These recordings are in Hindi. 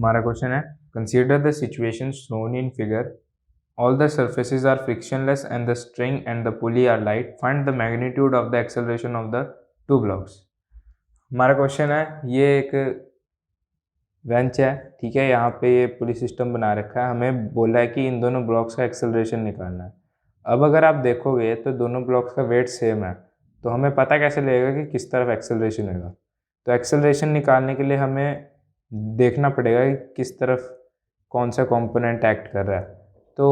हमारा क्वेश्चन है, consider the situation shown in figure, all the surfaces are frictionless and the string and the pulley are light, find the magnitude of the acceleration of the two blocks. हमारा क्वेश्चन है, ये एक बेंच है, ठीक है, यहाँ पे ये पुली सिस्टम बना रखा है, हमें बोला है कि इन दोनों ब्लॉक्स का एक्सेलरेशन निकालना है। अब अगर आप देखोगे तो दोनों ब्लॉक्स का वेट सेम है, तो हमें पता कैसे लगेगा कि किस तरफ एक्सेलरेशन होगा। तो एक्सेलरेशन निकालने के लिए हमें देखना पड़ेगा कि किस तरफ कौन सा कंपोनेंट एक्ट कर रहा है। तो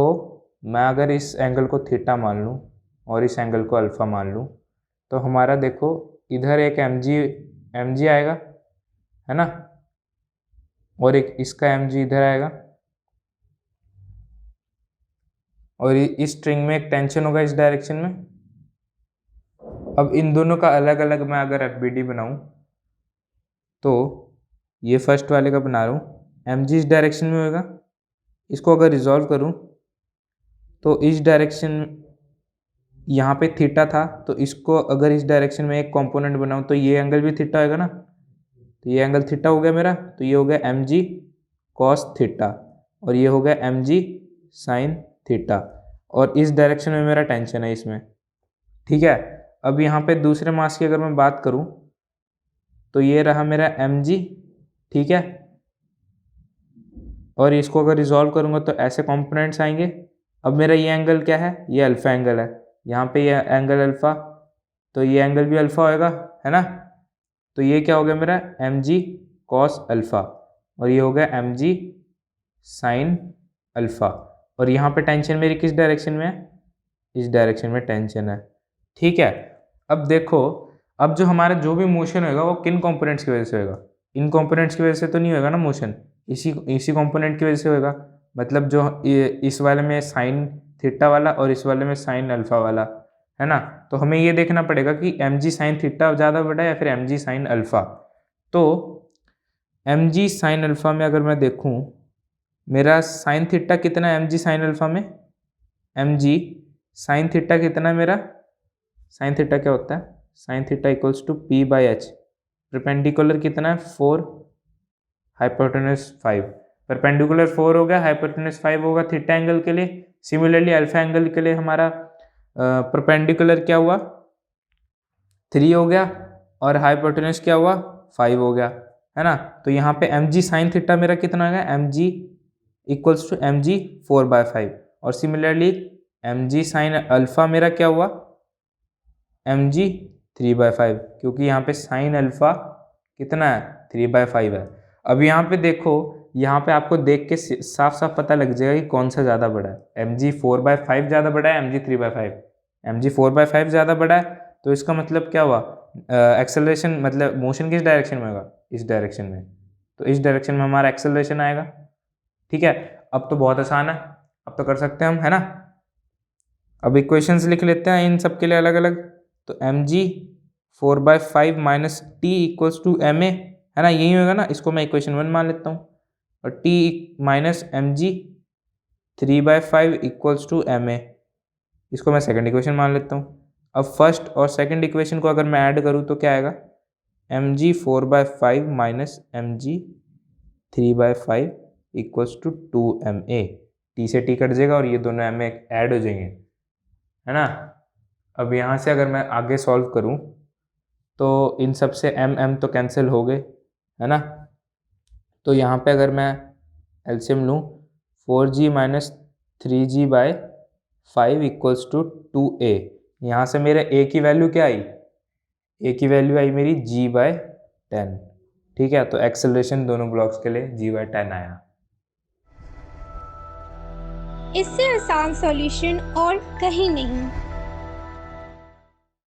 मैं अगर इस एंगल को थीटा मान लूँ और इस एंगल को अल्फ़ा मान लूँ, तो हमारा देखो इधर एक एम जी आएगा, है ना, और एक इसका एम जी इधर आएगा, और इस स्ट्रिंग में एक टेंशन होगा इस डायरेक्शन में। अब इन दोनों का अलग अलग मैं अगर एफ बी डी बनाऊँ, तो ये फर्स्ट वाले का बना रहा हूँ, एम जी इस डायरेक्शन में होगा। इसको अगर रिजॉल्व करूँ तो इस डायरेक्शन यहाँ पे थीटा था, तो इसको अगर इस डायरेक्शन में एक कंपोनेंट बनाऊँ तो ये एंगल भी थीटा होगा ना, तो ये एंगल थीटा हो गया मेरा, तो ये हो गया एम जी कॉस थीटा और ये हो गया एम जी साइन थीटा, और इस डायरेक्शन में मेरा टेंशन है इसमें, ठीक है। अब यहाँ पे दूसरे मास की अगर मैं बात करूँ तो ये रहा मेरा एम जी, ठीक है, और इसको अगर रिजॉल्व करूँगा तो ऐसे कंपोनेंट्स आएंगे। अब मेरा ये एंगल क्या है, ये अल्फ़ा एंगल है, यहाँ पे ये एंगल अल्फ़ा, तो ये एंगल भी अल्फ़ा होएगा, है ना। तो ये क्या हो गया मेरा एम जी कॉस अल्फ़ा और ये हो गया एम जी साइन अल्फ़ा, और यहाँ पे टेंशन मेरी किस डायरेक्शन में है, इस डायरेक्शन में टेंशन है, ठीक है। अब देखो, अब जो हमारा जो भी मोशन होगा वो किन कंपोनेंट्स की वजह से होगा, इन कंपोनेंट्स की वजह से तो नहीं होगा ना मोशन, इसी कंपोनेंट की वजह से होगा। मतलब जो इस वाले में साइन थीटा वाला और इस वाले में साइन अल्फ़ा वाला, है ना। तो हमें ये देखना पड़ेगा कि एम जी साइन थीटा ज़्यादा बड़ा है या फिर एम जी साइन अल्फ़ा। तो एम जी साइन अल्फ़ा में अगर मैं देखूँ, मेरा साइन थीटा कितना है एम जी साइन अल्फ़ा में, एम जी साइन थीटा कितना है मेरा, साइन थीटा क्या होता है, sine theta equals to p by h, perpendicular कितना है 4, हाइपोटेन्यूज 5, परपेंडिकुलर 4 हो गया, हाइपोटेन्यूज 5 होगा थीटा एंगल के लिए। सिमिलरली अल्फा एंगल के लिए हमारा परपेंडिकुलर क्या हुआ 3 हो गया और हाइपोटेन्यूज क्या हुआ 5 हो गया, है ना। तो यहाँ पे एम जी साइन थीटा मेरा कितना आ गया, m g equals to m g 4/5, और similarly m g sine alpha मेरा क्या हुआ एम जी 3/5, क्योंकि यहाँ पे साइन अल्फा कितना है 3/5 है। अब यहाँ पे देखो, यहाँ पे आपको देख के साफ साफ पता लग जाएगा कि कौन सा ज़्यादा बड़ा है, एम जी 4/5 ज़्यादा बड़ा है, एम जी 3/5, एम जी 4/5 ज़्यादा बड़ा है। तो इसका मतलब क्या हुआ, एक्सेलरेशन मतलब मोशन किस डायरेक्शन में होगा, इस डायरेक्शन में, तो इस डायरेक्शन में हमारा एक्सेलरेशन आएगा, ठीक है। अब तो बहुत आसान है, अब तो कर सकते हैं हम, है ना। अब इक्वेशंस लिख लेते हैं इन सब के लिए अलग अलग। तो m g 4/5 minus t equals to m a, है ना, यही होगा ना, इसको मैं इक्वेशन 1 मान लेता हूँ, और t minus m g 3/5 equals to m a, इसको मैं सेकंड इक्वेशन मान लेता हूँ। अब फर्स्ट और सेकंड इक्वेशन को अगर मैं ऐड करूँ तो क्या आएगा, m g 4/5 minus m g 3/5 equals to 2ma, t से टी कट जाएगा और ये दोनों एम ए ऐड हो जाएंगे, है ना। अब यहाँ से अगर मैं आगे सॉल्व करूँ तो इन सब से एम तो कैंसिल हो गए, है ना। तो यहाँ पे अगर मैं एलसीएम लूँ 4g minus 3g/5 equals to 2a, यहाँ से मेरे a की वैल्यू क्या आई, a की वैल्यू आई मेरी g/10, ठीक है। तो एक्सेलरेशन दोनों ब्लॉक्स के लिए g/10 आया। इससे आसान सॉल्यूशन और कहीं नहीं।